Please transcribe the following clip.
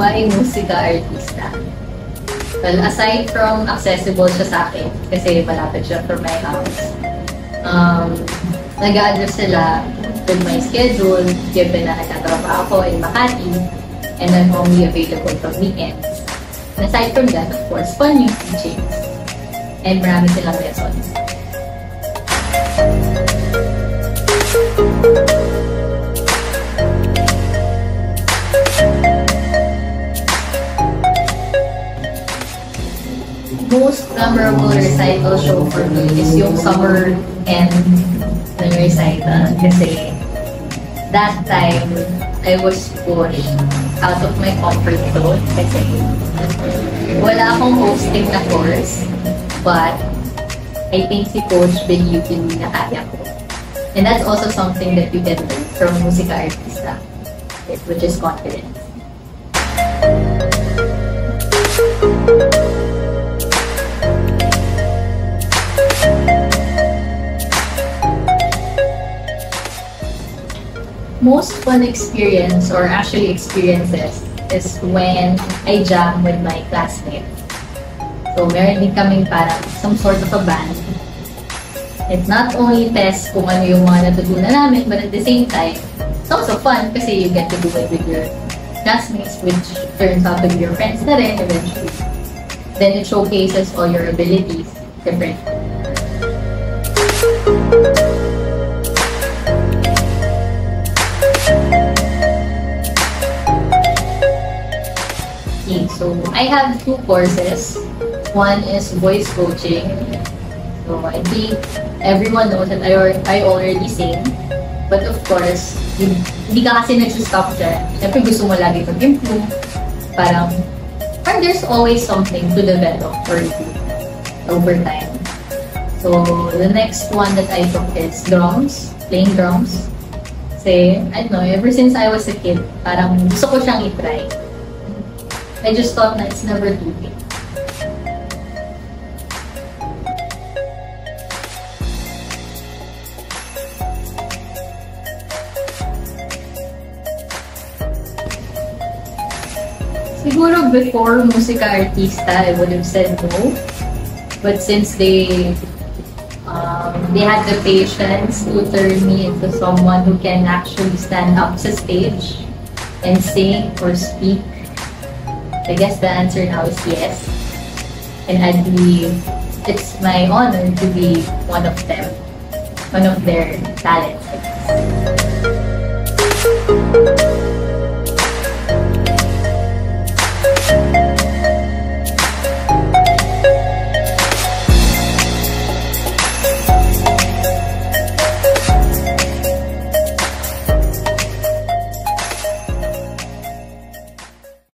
Why musika artista? Well, aside from accessible siya sa akin, kasi malapit siya from my house, nag-a-adjust sila with my schedule, given na nagtatrabaho ako in Makati, and I'm only available from weekends. And aside from that, of course, fun yung teachings, and marami silang lessons. Most memorable recital show for me is yung summer end ng recital kasi that time I was pushed out of my comfort zone kasi wala akong hosting na course, but I think si Coach believed in me na kaya ko. And that's also something that you can learn from musika artista, which is confidence. Most fun experience, or actually experiences, is when I jam with my classmates. So, meron din kaming parang some sort of a band. It's not only test kung ano yung mga natutunan namin, but at the same time, it's also fun kasi you get to do it with your classmates, which turns out to be your friends na rin eventually. Then it showcases all your abilities differently. So, I have two courses. One is voice coaching. So, I think everyone knows that I already sing. But of course, hindi ka kasi nagsistop dyan. Siyempre gusto mo lagi mag-improve. Parang there's always something to develop for you over time. So, the next one that I took is drums. Playing drums. Kasi, I don't know, ever since I was a kid, parang gusto ko siyang i-try. I just thought that it's never too late. Siguro before musika artista, I would have said no. But since they had the patience to turn me into someone who can actually stand up sa stage and sing or speak, I guess the answer now is yes. And I believe it's my honor to be one of them, one of their talents.